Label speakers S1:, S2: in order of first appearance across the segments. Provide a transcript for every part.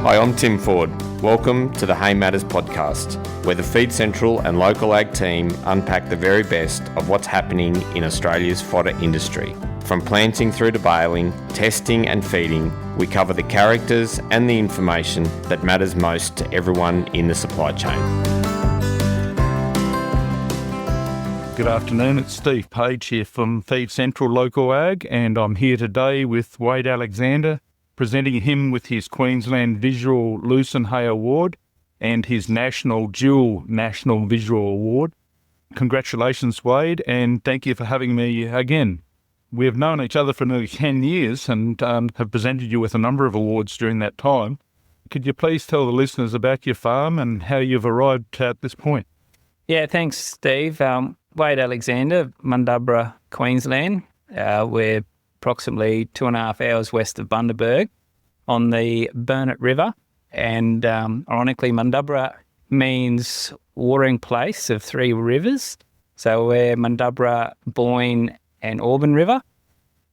S1: Hi, I'm Tim Ford. Welcome to the Hay Matters podcast, where the Feed Central and local ag team unpack the very best of what's happening in Australia's fodder industry. From planting through to baling, testing and feeding, we cover the characters and the information that matters most to everyone in the supply chain.
S2: Good afternoon, it's Steve Page here from Feed Central Local Ag, and I'm here today with Wade Alexander, presenting him with his Queensland Visual Lucerne Hay Award and his Dual National Visual Award. Congratulations, Wade, and thank you for having me again. We have known each other for nearly 10 years and have presented you with a number of awards during that time. Could you please tell the listeners about your farm and how you've arrived at this point?
S3: Yeah, thanks, Steve. Wade Alexander, Mundubbera, Queensland. We're approximately 2.5 hours west of Mundubbera on the Burnett River. And ironically, Mundubbera means watering place of three rivers. So we're Mundubbera, Boyne and Auburn River.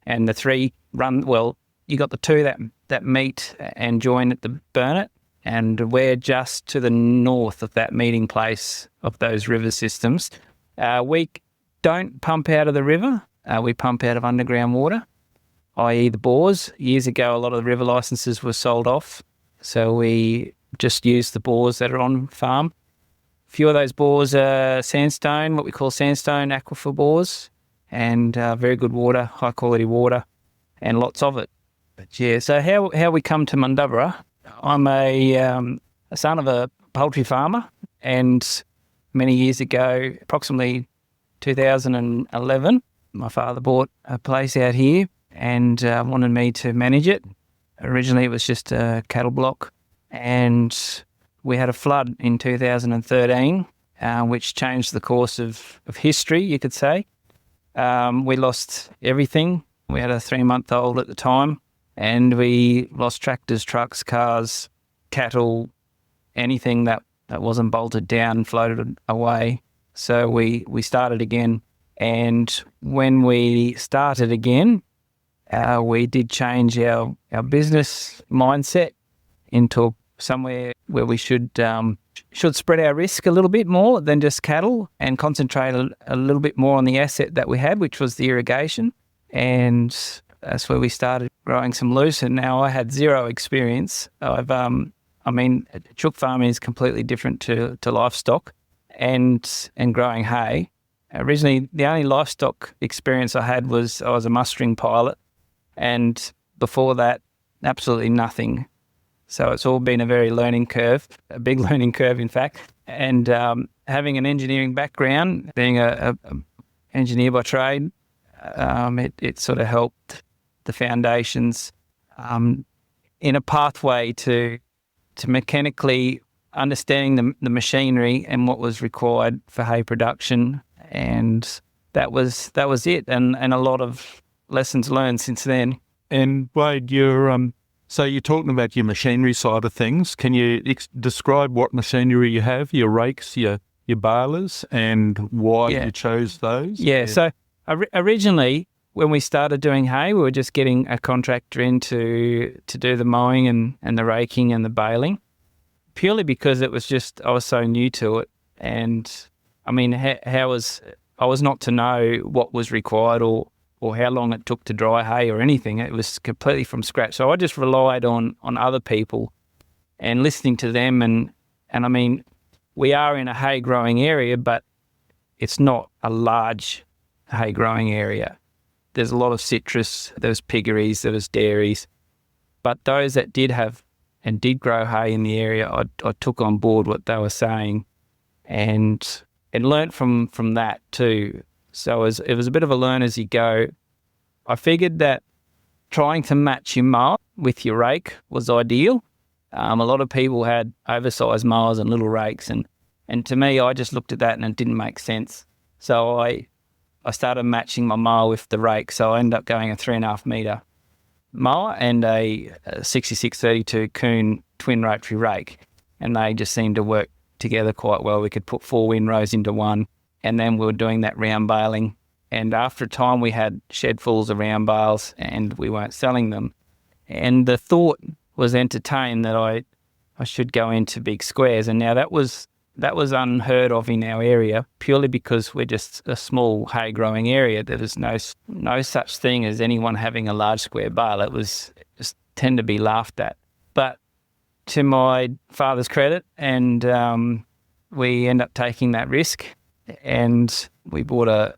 S3: And the three run, well, you got the two that meet and join at the Burnett. And we're just to the north of that meeting place of those river systems. We don't pump out of the river. We pump out of underground water, i.e. the bores. Years ago, a lot of the river licences were sold off, so we just use the bores that are on farm. A few of those bores are sandstone, what we call sandstone aquifer bores, and very good water, high quality water, and lots of it. But yeah, so how we come to Mundubbera, I'm a son of a poultry farmer, and many years ago, approximately 2011, my father bought a place out here and wanted me to manage it. Originally, it was just a cattle block, and we had a flood in 2013, which changed the course of history, you could say. We lost everything. We had a 3-month-old at the time, and we lost tractors, trucks, cars, cattle, anything that wasn't bolted down, floated away. So we started again. And when we started again, we did change our business mindset into somewhere where we should spread our risk a little bit more than just cattle and concentrate a little bit more on the asset that we had, which was the irrigation. And that's where we started growing some lucerne. Now, I had zero experience. Chook farming is completely different to livestock and growing hay. Originally, the only livestock experience I had was I was a mustering pilot, and before that, absolutely nothing. So it's all been a very learning curve, a big learning curve, in fact. And having an engineering background, being a engineer by trade, it sort of helped the foundations in a pathway to mechanically understanding the machinery and what was required for hay production. And that was it, and a lot of lessons learned since then.
S2: And Wade, so you're talking about your machinery side of things. Can you describe what machinery you have, your rakes, your balers, and why you chose those?
S3: Yeah. So originally, when we started doing hay, we were just getting a contractor in to do the mowing and the raking and the baling, purely because I was so new to it. And I mean, I was not to know what was required or how long it took to dry hay or anything. It was completely from scratch. So I just relied on other people and listening to them. And I mean, we are in a hay growing area, but it's not a large hay growing area. There's a lot of citrus, there was piggeries, there was dairies. But those that did have and did grow hay in the area, I took on board what they were saying and learnt from that too. So it was a bit of a learn as you go. I figured that trying to match your mower with your rake was ideal. A lot of people had oversized mowers and little rakes, and to me, I just looked at that and it didn't make sense. So I started matching my mower with the rake. So I ended up going a 3.5 metre mower and a 6632 Coon twin rotary rake, and they just seemed to work together quite well. We could put 4 windrows into one, and then we were doing that round baling. And after a time, we had shed-fulls of round bales, and we weren't selling them. And the thought was entertained that I should go into big squares. And now that was unheard of in our area, purely because we're just a small hay growing area. There was no such thing as anyone having a large square bale. It was just tend to be laughed at. But to my father's credit, and we end up taking that risk, and we bought a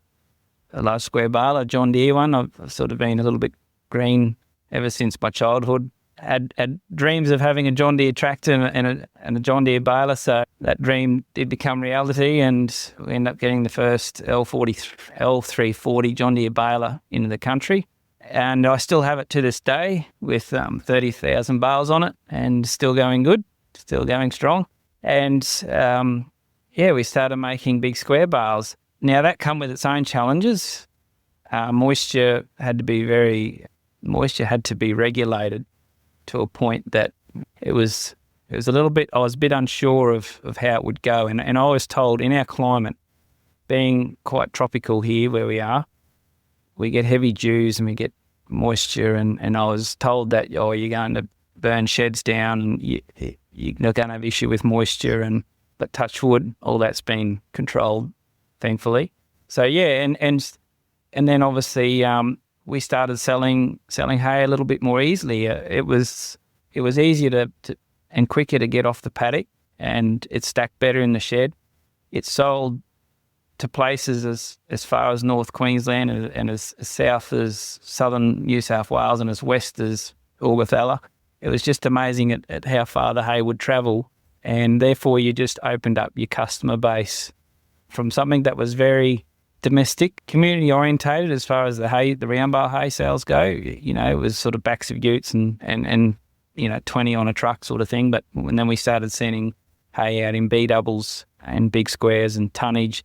S3: large square bale, a John Deere one. I've sort of been a little bit green ever since my childhood. Had dreams of having a John Deere tractor and a John Deere baler, so that dream did become reality, and we ended up getting the first L340 John Deere baler into the country. And I still have it to this day with 30,000 bales on it, and still going good, still going strong. And we started making big square bales. Now that come with its own challenges. Moisture had to be regulated to a point that it was a little bit, I was a bit unsure of how it would go. And I was told, in our climate, being quite tropical here where we are, we get heavy dews and we get moisture, and I was told that, you're going to burn sheds down and you're not going to have issue with moisture, but touch wood, all that's been controlled, thankfully. So and then obviously we started selling hay a little bit more easily. It was easier to and quicker to get off the paddock, and it stacked better in the shed. It sold to places as far as North Queensland and as south as southern New South Wales and as west as Augathella. It was just amazing at how far the hay would travel, and therefore you just opened up your customer base from something that was very domestic, community orientated as far as the round bale hay sales go. It was sort of backs of utes and 20 on a truck sort of thing. But then we started sending hay out in B doubles and big squares and tonnage,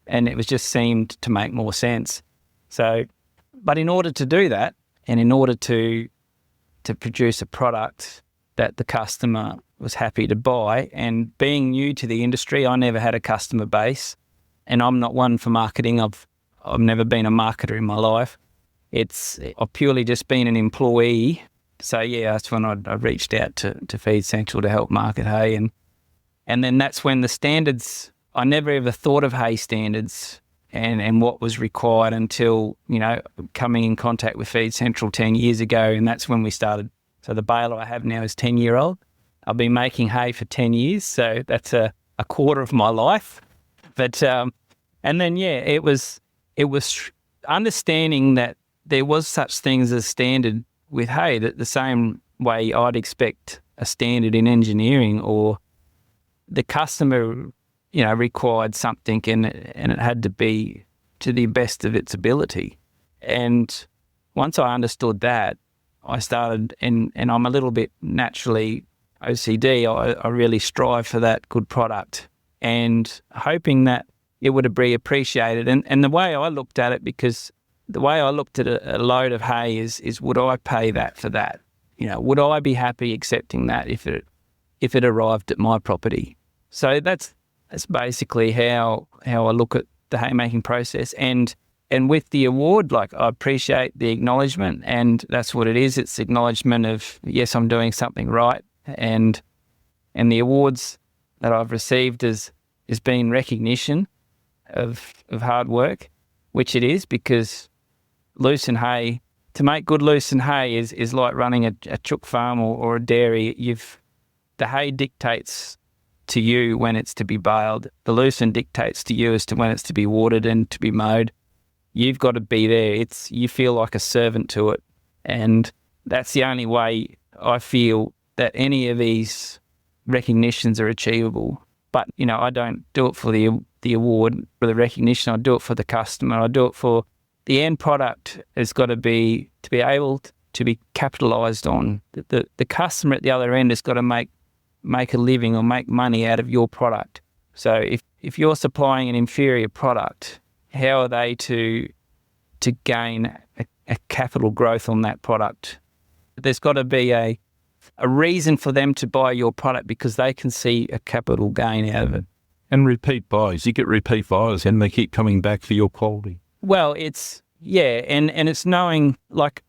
S3: and it was just seemed to make more sense. So, but in order to do that, and in order to produce a product that the customer was happy to buy, and being new to the industry, I never had a customer base, and I'm not one for marketing. I've never been a marketer in my life. I've purely just been an employee. So that's when I reached out to Feed Central to help market hay, and then that's when the standards. I never ever thought of hay standards and what was required until, coming in contact with Feed Central 10 years ago, and that's when we started. So the baler I have now is 10-year-old. I've been making hay for 10 years, so that's a quarter of my life. But and then it was understanding that there was such things as standard with hay, that the same way I'd expect a standard in engineering, or the customer required something, and it had to be to the best of its ability. And once I understood that, I started, and I'm a little bit naturally OCD. I really strive for that good product, and hoping that it would be appreciated. And the way I looked at it, because the way I looked at a load of hay is would I pay that for that? Would I be happy accepting that if it arrived at my property? So that's basically how I look at the haymaking process. And with the award, I appreciate the acknowledgement, and that's what it is. It's acknowledgement of, yes, I'm doing something right. And the awards that I've received has been recognition of hard work, which it is, because Lucerne hay, to make good Lucerne hay is like running a chook farm or a dairy. The hay dictates to you when it's to be baled. The Lucerne dictates to you as to when it's to be watered and to be mowed. You've got to be there. You feel like a servant to it. And that's the only way I feel that any of these recognitions are achievable. But, I don't do it for the award, for the recognition. I do it for the customer. I do it for the end product. Has got to be able to be capitalised on. The customer at the other end has got to make a living or make money out of your product. So if you're supplying an inferior product, how are they to gain a capital growth on that product? There's got to be a reason for them to buy your product, because they can see a capital gain out of it.
S2: And repeat buys. You get repeat buyers and they keep coming back for your quality.
S3: Well, it's knowing, look,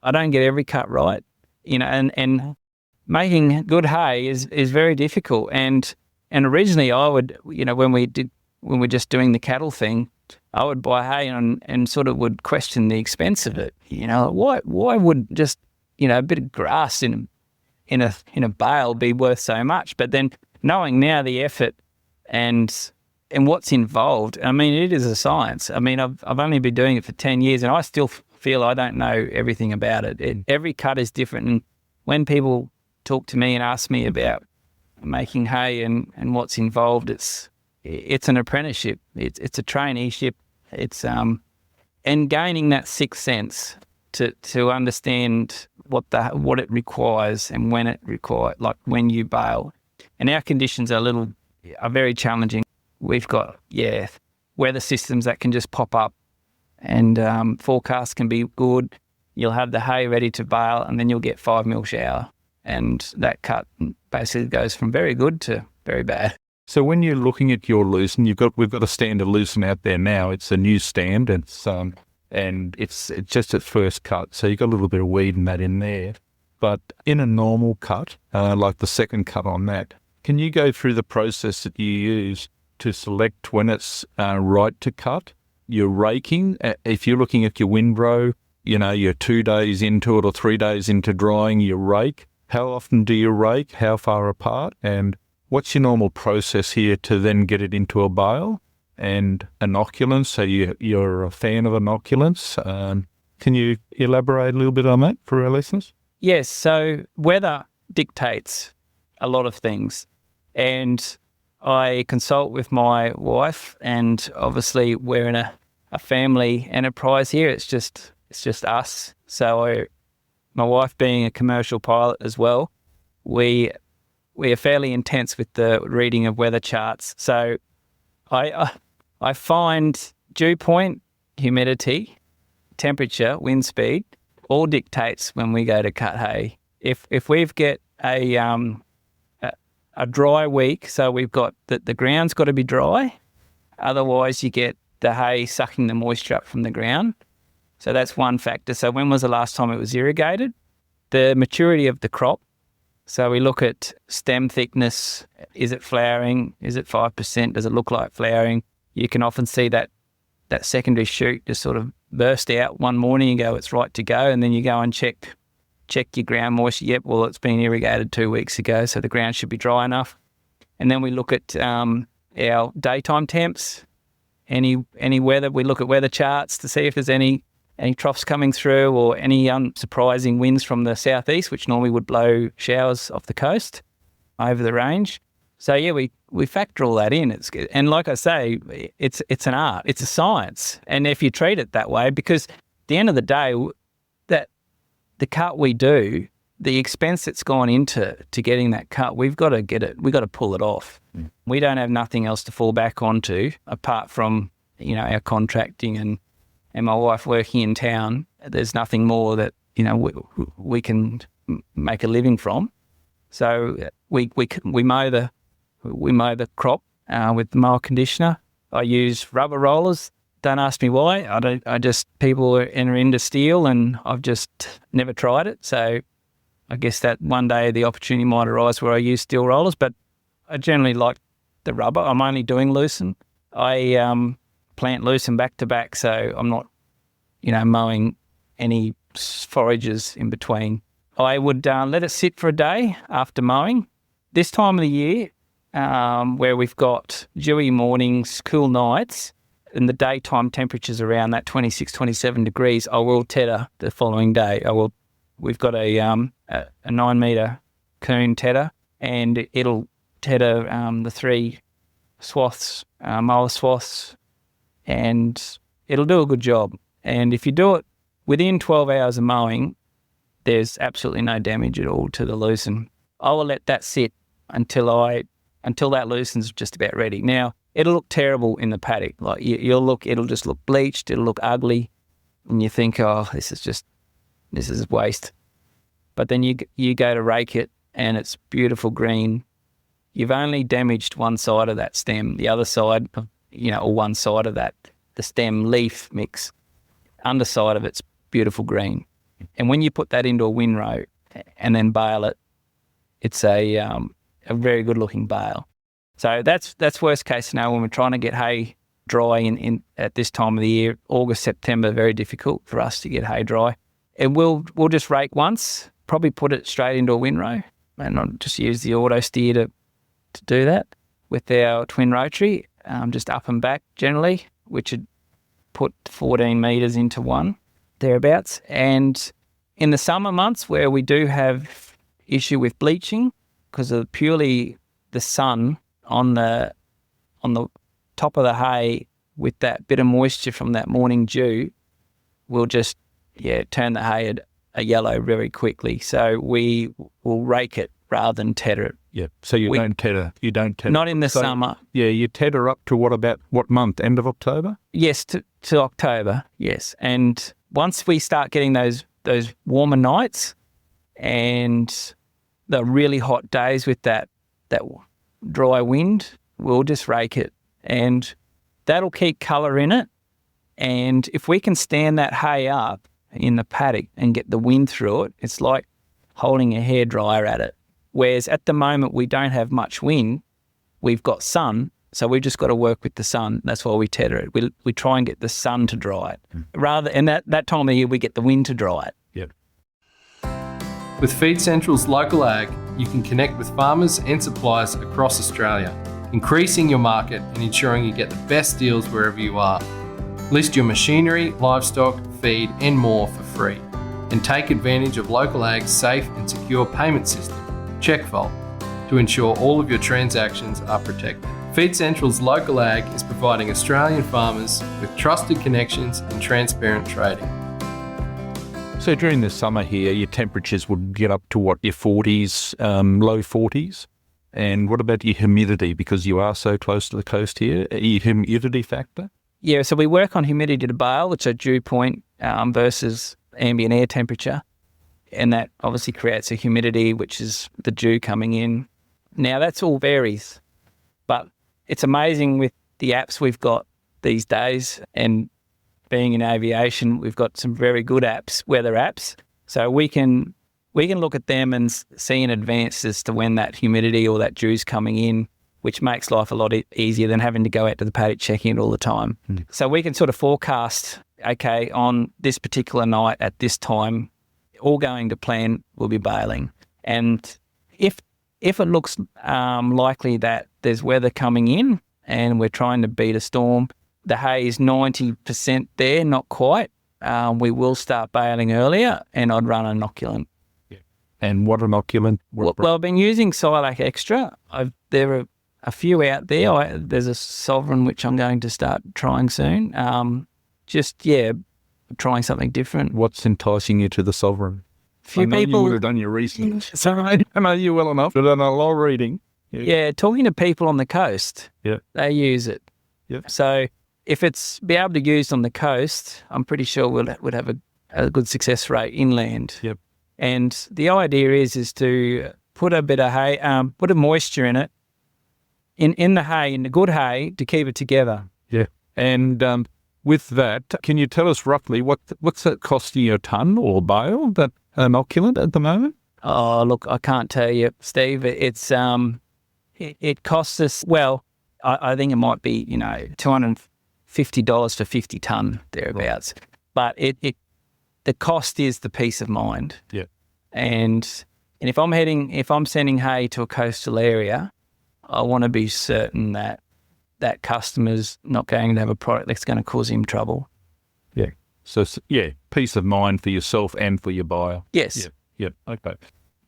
S3: I don't get every cut right, and making good hay is very difficult. And originally I would, when we're just doing the cattle thing, I would buy hay and sort of would question the expense of it. Why would just, a bit of grass in a bale be worth so much? But then knowing now the effort and what's involved, I mean, it is a science. I mean, I've only been doing it for 10 years and I still feel I don't know everything about it. Every cut is different. And when people talk to me and ask me about making hay and what's involved, it's an apprenticeship. It's a traineeship. It's and gaining that sixth sense to understand what it requires and when it requires, like when you bale. And our conditions are very challenging. We've got weather systems that can just pop up, and forecasts can be good. You'll have the hay ready to bale, and then you'll get 5 mil shower, and that cut basically goes from very good to very bad.
S2: So when you're looking at your lucerne, we've got a stand of lucerne out there now. It's a new stand, and it's just its first cut, so you've got a little bit of weed and that in there. But in a normal cut, like the second cut on that, can you go through the process that you use to select when it's right to cut? You're raking. If you're looking at your windrow, you're 2 days into it or 3 days into drying, you rake. How often do you rake? How far apart? And what's your normal process here to then get it into a bale? And inoculants, so you're a fan of inoculants. Can you elaborate a little bit on that for our listeners?
S3: Yes, so weather dictates a lot of things. And I consult with my wife, and obviously we're in a family enterprise here. It's just us. So my wife being a commercial pilot as well, we are fairly intense with the reading of weather charts. So I find dew point, humidity, temperature, wind speed, all dictates when we go to cut hay. If we've got a dry week, so we've got the ground's got to be dry, otherwise you get the hay sucking the moisture up from the ground. So that's one factor. So when was the last time it was irrigated? The maturity of the crop. So we look at stem thickness. Is it flowering? Is it 5%? Does it look like flowering? You can often see that secondary shoot just sort of burst out one morning and go, it's right to go. And then you go and check your ground moisture. Yep, well, it's been irrigated 2 weeks ago, so the ground should be dry enough. And then we look at our daytime temps. Any weather, we look at weather charts to see if there's any troughs coming through or any unsurprising winds from the southeast, which normally would blow showers off the coast over the range. So yeah, we factor all that in. It's good. And like I say, it's an art, it's a science. And if you treat it that way, because at the end of the day, that the cut we do, the expense that's gone into getting that cut, we've got to get it. We've got to pull it off. Mm. We don't have nothing else to fall back onto apart from our contracting and my wife working in town. There's nothing more that we can make a living from. So we mow the crop with the mower conditioner. I use rubber rollers. Don't ask me why. People are into steel, and I've just never tried it. So I guess that one day the opportunity might arise where I use steel rollers, but I generally like the rubber. I'm only doing lucerne. I plant lucerne back to back, so I'm not, mowing any forages in between. I would let it sit for a day after mowing. This time of the year, where we've got dewy mornings, cool nights, and the daytime temperatures around that 26, 27 degrees, I will tedder the following day. We've got a 9 metre coon tedder, and it'll tedder the 3 swaths, mower swaths, and it'll do a good job. And if you do it within 12 hours of mowing, there's absolutely no damage at all to the lucerne. I will let that sit until that lucerne's just about ready. Now, it'll look terrible in the paddock. Like it'll just look bleached, it'll look ugly, and you think, oh, this is waste. But then you go to rake it, and it's beautiful green. You've only damaged one side of that stem. The other side, or one side of that, the stem leaf mix, underside of it's beautiful green. And when you put that into a windrow and then bale it, it's a very good looking bale. So that's worst case scenario when we're trying to get hay dry in at this time of the year. August, September, very difficult for us to get hay dry. And we'll just rake once, probably put it straight into a windrow, and I'll just use the auto steer to do that with our twin rotary, just up and back generally, which would put 14 metres into one, thereabouts. And in the summer months where we do have issue with bleaching because of purely the sun on the top of the hay with that bit of moisture from that morning dew, we'll just turn the hay a yellow very quickly. So we will rake it rather than tether it.
S2: Yeah. So you don't tether.
S3: Not in the summer.
S2: Yeah, you tether up to what month? End of October?
S3: Yes, to October. Yes, and once we start getting those warmer nights and the really hot days with that dry wind, we'll just rake it, and that'll keep colour in it. And if we can stand that hay up in the paddock and get the wind through it, it's like holding a hairdryer at it. Whereas at the moment we don't have much wind, we've got sun, so we've just got to work with the sun. That's why we tether it. We try and get the sun to dry it. And that time of year we get the wind to dry it.
S2: Yep.
S4: With Feed Central's Local Ag, you can connect with farmers and suppliers across Australia, increasing your market and ensuring you get the best deals wherever you are. List your machinery, livestock, feed and more for free, and take advantage of Local Ag's safe and secure payment system, CheckVault, to ensure all of your transactions are protected. Feed Central's Local Ag is providing Australian farmers with trusted connections and transparent trading.
S2: So during the summer here, your temperatures would get up to what, your 40s, low 40s? And what about your humidity? Because you are so close to the coast here, your humidity factor?
S3: Yeah, so we work on humidity to bale, which is dew point versus ambient air temperature. And that obviously creates a humidity, which is the dew coming in. Now, that's all varies. But it's amazing with the apps we've got these days, and being in aviation, we've got some very good apps, weather apps. So we can look at them and see in advance as to when that humidity or that dew's coming in, which makes life a lot easier than having to go out to the paddock checking it all the time. So we can sort of forecast, okay, on this particular night at this time, all going to plan, we'll be baling. And if it looks likely that there's weather coming in and we're trying to beat a storm, the hay is 90% there, not quite, we will start baling earlier, and I'd run an inoculant.
S2: Yeah. And what inoculant?
S3: Well, I've been using Silac Extra. There are a few out there. There's a Sovereign which I'm going to start trying soon. Trying something different.
S2: What's enticing you to the Sovereign?
S3: Few people
S2: you would have done your research. Sorry, I know you well enough. I've done a lot of reading.
S3: Yeah, talking to people on the coast, they use it.
S2: Yep.
S3: So if it's be able to use on the coast, I'm pretty sure we'd have a good success rate inland.
S2: Yep.
S3: And the idea is to put a bit of hay, put a moisture in it, in the hay, in the good hay, to keep it together.
S2: Yeah. And with that, can you tell us roughly what's that costing you a tonne or bale, that inoculant at the moment?
S3: Oh, look, I can't tell you, Steve. It's it costs us, well, I think it might be, $250 for 50 tonne, thereabouts. Right. But the cost is the peace of mind.
S2: Yeah.
S3: And if I'm sending hay to a coastal area, I want to be certain that that customer's not going to have a product that's going to cause him trouble.
S2: Yeah. So, peace of mind for yourself and for your buyer.
S3: Yes.
S2: Yeah. Okay.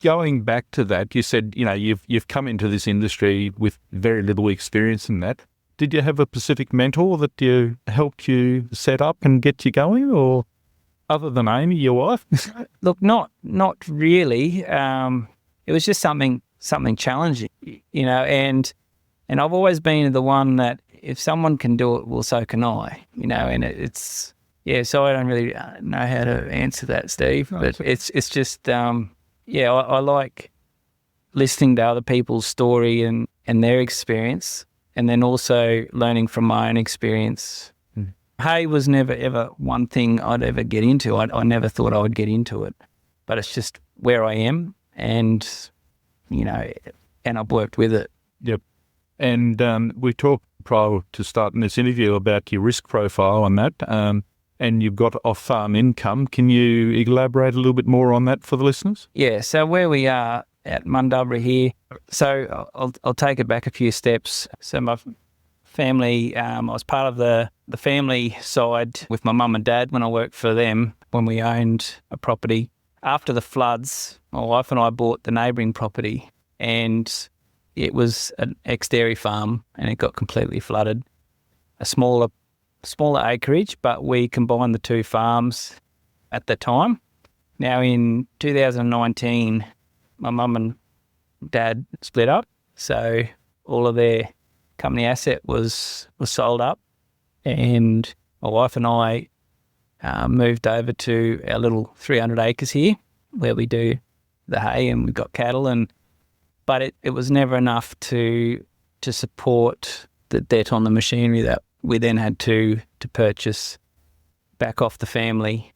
S2: Going back to that, you said, you've come into this industry with very little experience in that. Did you have a specific mentor that helped you set up and get you going, or other than Amy, your wife?
S3: Look, not really. It was just something challenging, and I've always been the one that if someone can do it, well, so can I, and it's, so I don't really know how to answer that, Steve, but it's just, I like listening to other people's story and their experience, and then also learning from my own experience. Hay was never, ever one thing I'd ever get into. I never thought I would get into it, but it's just where I am, and and I've worked with it.
S2: Yep. And we talked prior to starting this interview about your risk profile on that, and you've got off-farm income. Can you elaborate a little bit more on that for the listeners?
S3: Yeah, so where we are at Mundubbera here, so I'll take it back a few steps. So my family, I was part of the family side with my mum and dad when I worked for them when we owned a property. After the floods, my wife and I bought the neighbouring property, and it was an ex-dairy farm, and it got completely flooded. A smaller acreage, but we combined the two farms at the time. Now in 2019, my mum and dad split up, so all of their company asset was sold up, and my wife and I moved over to our little 300 acres here where we do the hay and we've got cattle, but it was never enough to support the debt on the machinery that we then had to purchase back off the family.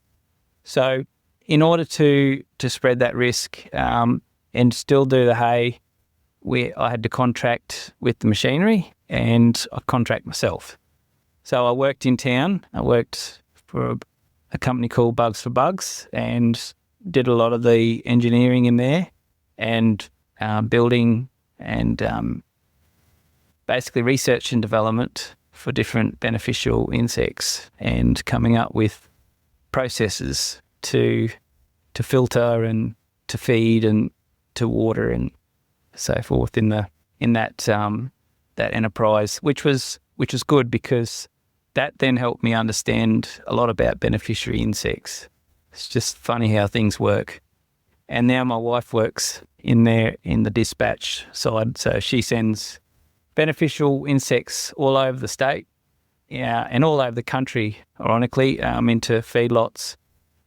S3: So in order to spread that risk and still do the hay, I had to contract with the machinery, and I contract myself. So I worked in town. I worked for a company called Bugs for Bugs and did a lot of the engineering in there and building and basically research and development for different beneficial insects and coming up with processes to filter and to feed and to water and so forth in that enterprise, which was good because that then helped me understand a lot about beneficiary insects. It's just funny how things work. And now my wife works in the dispatch side, so she sends beneficial insects all over the state, and all over the country, ironically, into feedlots.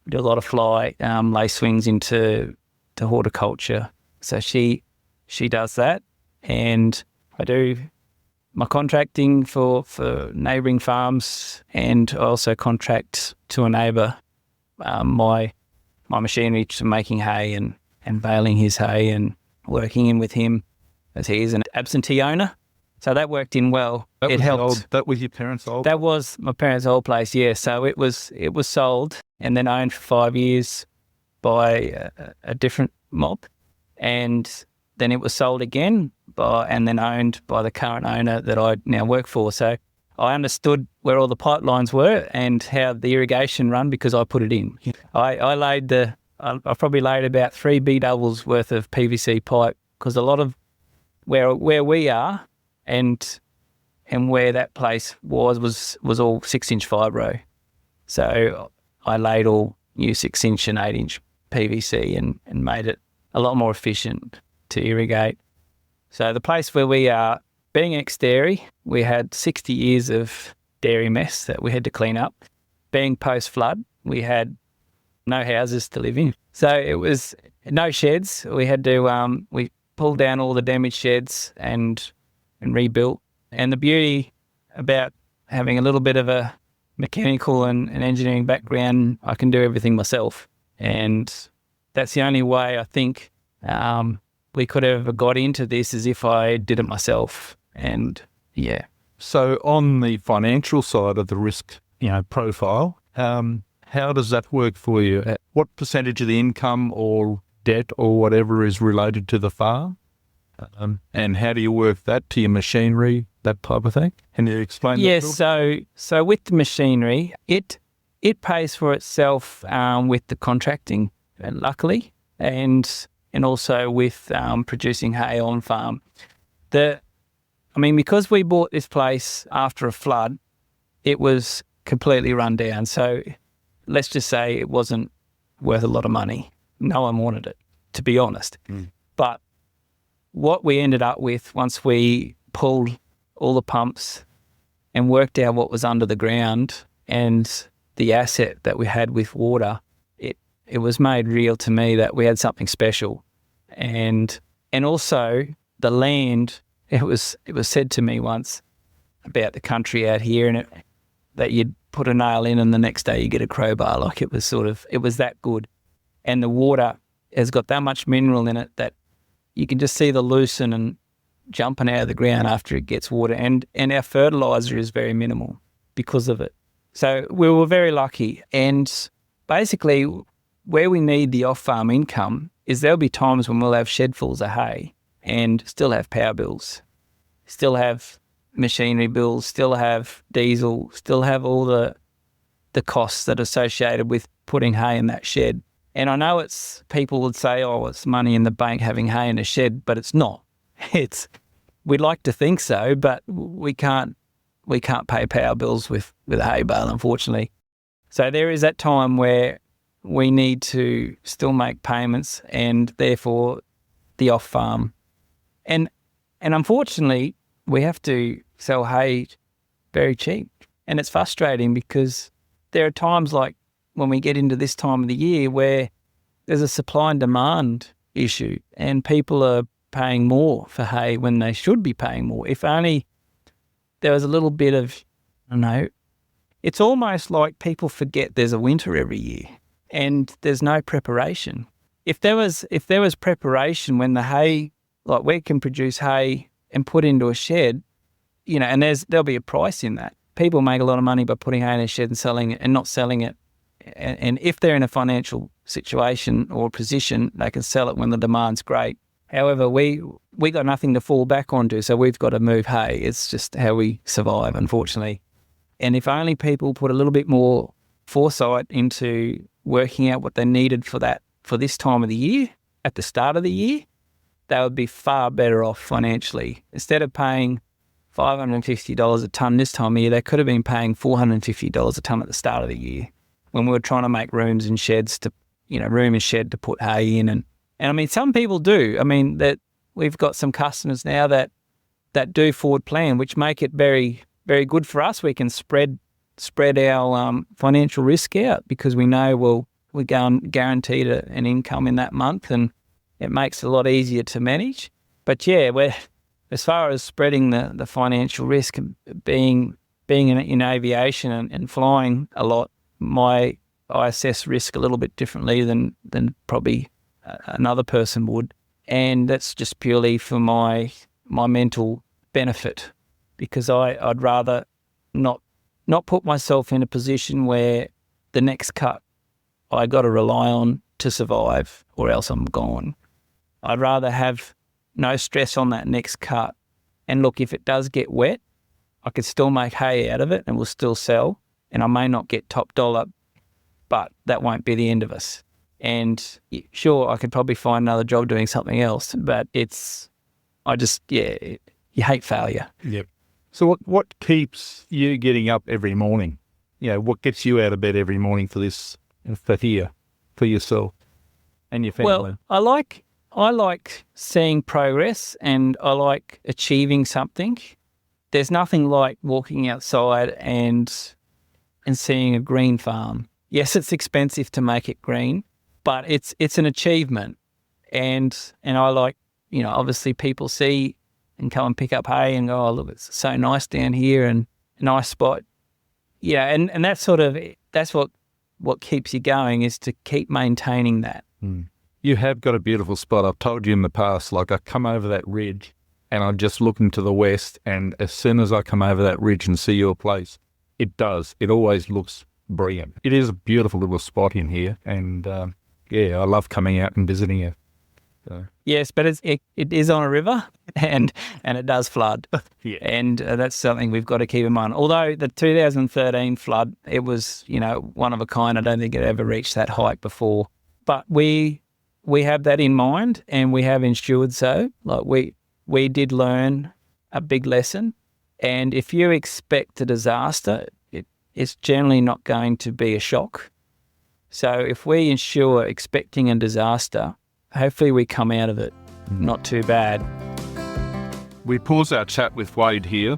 S3: We do a lot of fly lacewings into horticulture. So she does that, and I do my contracting for neighbouring farms, and I also contract to a neighbour my machinery to making hay and baling his hay and working in with him as he is an absentee owner. So that worked in well. It helped.
S2: That was your parents' old?
S3: That was my parents' old place, yeah. So it was sold and then owned for 5 years by a different mob, and then it was sold again and then owned by the current owner that I now work for. So I understood where all the pipelines were and how the irrigation run because I put it in. Yeah. I probably laid about 3 B doubles worth of PVC pipe because a lot of where we are and where that place was all 6-inch fibro. So I laid all new 6-inch and 8-inch PVC and made it a lot more efficient to irrigate. So the place where we are, being ex-dairy, we had 60 years of dairy mess that we had to clean up. Being post-flood, we had no houses to live in. So it was no sheds. We had to, we pulled down all the damaged sheds and rebuilt. And the beauty about having a little bit of a mechanical and engineering background, I can do everything myself. And that's the only way I think we could have ever got into this is if I did it myself. And yeah.
S2: So on the financial side of the risk, profile, how does that work for you? What percentage of the income or debt or whatever is related to the farm? And how do you work that to your machinery, that type of thing? Can you explain that?
S3: Yes, so with the machinery, it pays for itself with the contracting, luckily, and also with producing hay on farm. Because we bought this place after a flood, it was completely run down. So let's just say it wasn't worth a lot of money. No one wanted it, to be honest. Mm. But what we ended up with once we pulled all the pumps and worked out what was under the ground and the asset that we had with water, it was made real to me that we had something special. And also the land, it was said to me once about the country out here and that you'd put a nail in and the next day you get a crowbar. Like it was that good. And the water has got that much mineral in it that you can just see the Lucerne and jumping out of the ground after it gets water, and our fertiliser is very minimal because of it. So we were very lucky, and basically where we need the off-farm income is there'll be times when we'll have shedfuls of hay and still have power bills, still have machinery bills, still have diesel, still have all the costs that are associated with putting hay in that shed. And I know people would say, oh, it's money in the bank having hay in a shed, but it's not. We'd like to think so, but we can't pay power bills with a hay bale, unfortunately. So there is that time where we need to still make payments, and therefore the off-farm. And unfortunately, we have to sell hay very cheap. And it's frustrating because there are times like when we get into this time of the year where there's a supply and demand issue and people are paying more for hay when they should be paying more. If only there was a little bit of, I don't know, it's almost like people forget there's a winter every year and there's no preparation. If there was preparation when the hay, like we can produce hay and put into a shed, and there'll be a price in that. People make a lot of money by putting hay in a shed and selling it and not selling it. And if they're in a financial situation or position, they can sell it when the demand's great. However, we got nothing to fall back onto, so we've got to move hay. It's just how we survive, unfortunately. And if only people put a little bit more foresight into working out what they needed for this time of the year, at the start of the year, they would be far better off financially. Instead of paying $550 a tonne this time of year, they could have been paying $450 a tonne at the start of the year when we were trying to make room and shed to put hay in. And I mean, some people do. I mean, that we've got some customers now that do forward plan, which make it very, very good for us. We can spread our financial risk out because we know, we're guaranteed an income in that month, and it makes it a lot easier to manage. But yeah, as far as spreading the financial risk, being in aviation and flying a lot, I assess risk a little bit differently than probably another person would, and that's just purely for my mental benefit, because I'd rather not put myself in a position where the next cut I got to rely on to survive, or else I'm gone. I'd rather have no stress on that next cut. And look, if it does get wet, I could still make hay out of it and we'll still sell. And I may not get top dollar, but that won't be the end of us. And sure, I could probably find another job doing something else, but you hate failure.
S2: Yep. So what keeps you getting up every morning? What gets you out of bed every morning for yourself and your family?
S3: Well, I like seeing progress and I like achieving something. There's nothing like walking outside and seeing a green farm. Yes, it's expensive to make it green, but it's an achievement. And I like, obviously people see and come and pick up hay and go, oh, look, it's so nice down here and a nice spot. Yeah, and that's what keeps you going, is to keep maintaining that.
S2: Mm. You have got a beautiful spot. I've told you in the past, like I come over that ridge and I just look into the west, and as soon as I come over that ridge and see your place, it always looks brilliant. It is a beautiful little spot in here, and I love coming out and visiting it. So.
S3: Yes, but it is on a river and it does flood.
S2: Yeah.
S3: And that's something we've got to keep in mind. Although the 2013 flood, it was, one of a kind. I don't think it ever reached that height before. But we have that in mind, and we have ensured so. Like we did learn a big lesson. And if you expect a disaster, it's generally not going to be a shock. So if we ensure expecting a disaster, hopefully we come out of it not too bad.
S2: We pause our chat with Wade here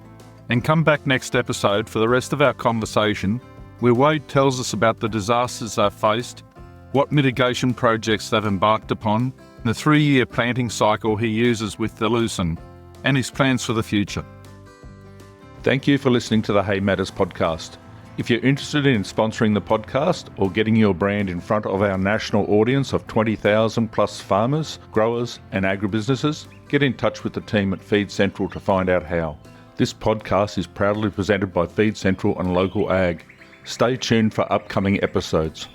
S2: and come back next episode for the rest of our conversation, where Wade tells us about the disasters they've faced, what mitigation projects they've embarked upon, the 3-year planting cycle he uses with the Lucerne, and his plans for the future. Thank you for listening to the Hay Matters podcast. If you're interested in sponsoring the podcast or getting your brand in front of our national audience of 20,000 plus farmers, growers and agribusinesses, get in touch with the team at Feed Central to find out how. This podcast is proudly presented by Feed Central and Local Ag. Stay tuned for upcoming episodes.